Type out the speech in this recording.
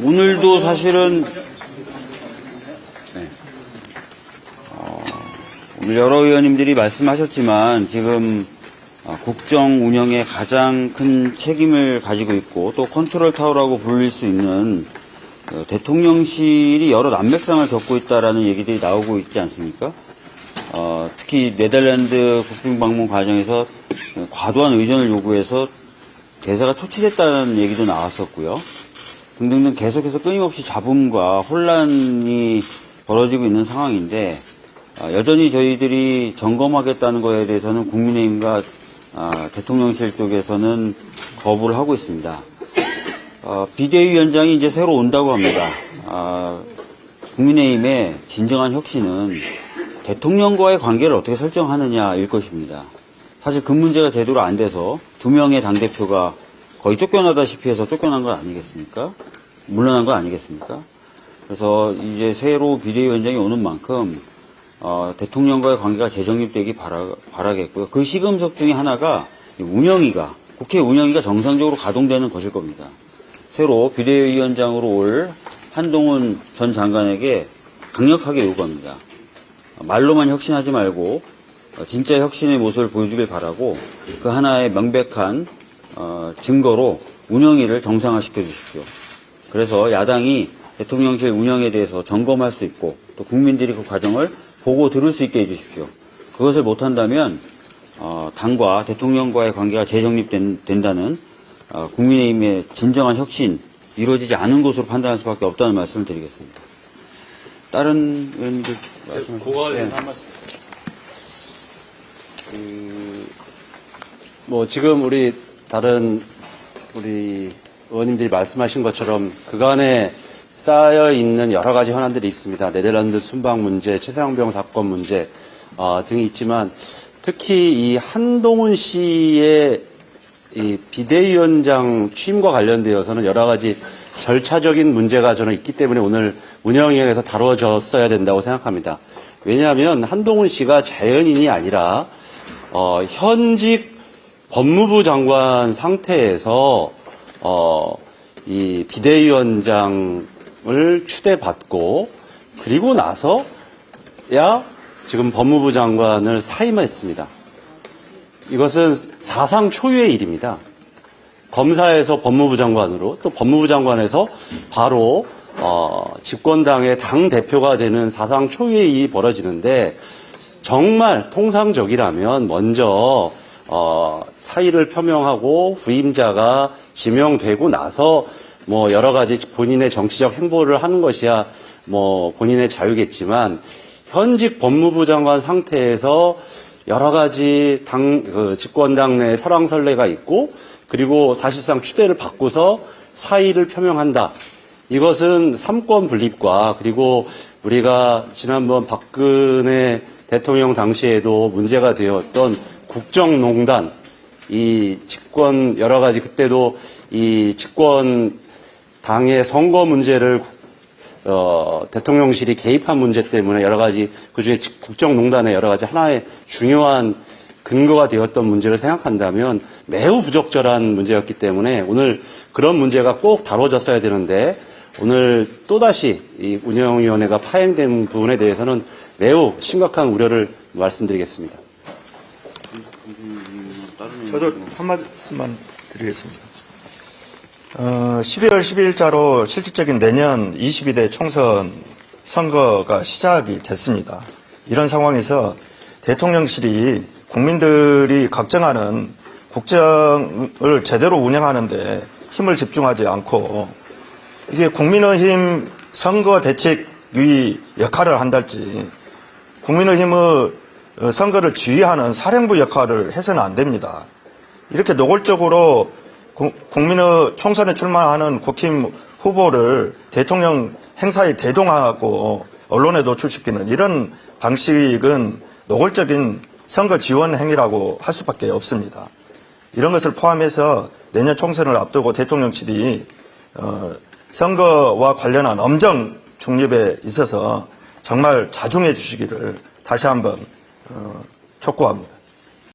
오늘도 사실은 오늘 여러 의원님들이 말씀하셨지만 지금 국정 운영에 가장 큰 책임을 가지고 있고 또 컨트롤 타워라고 불릴 수 있는 대통령실이 여러 난맥상을 겪고 있다라는 얘기들이 나오고 있지 않습니까? 특히 네덜란드 국빈 방문 과정에서 과도한 의전을 요구해서 대사가 초치됐다는 얘기도 나왔었고요. 등등등 계속해서 끊임없이 잡음과 혼란이 벌어지고 있는 상황인데 여전히 저희들이 점검하겠다는 거에 대해서는 국민의힘과 대통령실 쪽에서는 거부를 하고 있습니다. 비대위원장이 이제 새로 온다고 합니다. 국민의힘의 진정한 혁신은 대통령과의 관계를 어떻게 설정하느냐일 것입니다. 사실 그 문제가 제대로 안 돼서 2명의 당대표가 거의 쫓겨나다시피 해서 쫓겨난 건 아니겠습니까? 물러난 건 아니겠습니까? 그래서 이제 새로 비대위원장이 오는 만큼 대통령과의 관계가 재정립되기 바라겠고요. 그 시금석 중에 하나가 국회 운영위가 정상적으로 가동되는 것일 겁니다. 새로 비대위원장으로 올 한동훈 전 장관에게 강력하게 요구합니다. 말로만 혁신하지 말고 진짜 혁신의 모습을 보여주길 바라고 그 하나의 명백한 증거로 운영위를 정상화시켜 주십시오. 그래서 야당이 대통령실 운영에 대해서 점검할 수 있고 또 국민들이 그 과정을 보고 들을 수 있게 해주십시오. 그것을 못한다면 당과 대통령과의 관계가 재정립된다는 국민의힘의 진정한 혁신 이루어지지 않은 것으로 판단할 수밖에 없다는 말씀을 드리겠습니다. 다른 의원님들 말씀하시죠. 고관련 한 말씀. 지금 다른 의원님들이 말씀하신 것처럼 그간에 쌓여 있는 여러 가지 현안들이 있습니다. 네덜란드 순방 문제, 최상병 사건 문제 등이 있지만 특히 이 한동훈 씨의 이 비대위원장 취임과 관련되어서는 여러 가지 절차적인 문제가 저는 있기 때문에 오늘 운영위원회에서 다뤄졌어야 된다고 생각합니다. 왜냐하면 한동훈 씨가 자연인이 아니라 현직 법무부 장관 상태에서 이 비대위원장을 추대받고 그리고 나서야 지금 법무부 장관을 사임했습니다. 이것은 사상 초유의 일입니다. 검사에서 법무부 장관으로 또 법무부 장관에서 바로 집권당의 당 대표가 되는 사상 초유의 일이 벌어지는데 정말 통상적이라면 먼저 사의를 표명하고 후임자가 지명되고 나서 여러 가지 본인의 정치적 행보를 하는 것이야 본인의 자유겠지만 현직 법무부 장관 상태에서 여러 가지 집권당 내 설왕설래가 있고 그리고 사실상 추대를 받고서 사의를 표명한다. 이것은 삼권 분립과 그리고 우리가 지난번 박근혜 대통령 당시에도 문제가 되었던 국정농단, 이 집권 여러 가지 그때도 이 집권 당의 선거 문제를 대통령실이 개입한 문제 때문에 여러 가지 그중에 국정농단의 여러 가지 하나의 중요한 근거가 되었던 문제를 생각한다면 매우 부적절한 문제였기 때문에 오늘 그런 문제가 꼭 다뤄졌어야 되는데 오늘 또다시 이 운영위원회가 파행된 부분에 대해서는 매우 심각한 우려를 말씀드리겠습니다. 저도 한 말씀만 드리겠습니다. 12월 12일자로 실질적인 내년 22대 총선 선거가 시작이 됐습니다. 이런 상황에서 대통령실이 국민들이 걱정하는 국정을 제대로 운영하는데 힘을 집중하지 않고 이게 국민의힘 선거대책위 역할을 한달지 국민의힘의 선거를 지휘하는 사령부 역할을 해서는 안 됩니다. 이렇게 노골적으로 국민의 총선에 출마하는 국힘 후보를 대통령 행사에 대동하고 언론에 노출시키는 이런 방식은 노골적인 선거 지원 행위라고 할 수밖에 없습니다. 이런 것을 포함해서 내년 총선을 앞두고 대통령실이 선거와 관련한 엄정 중립에 있어서 정말 자중해 주시기를 다시 한번 촉구합니다.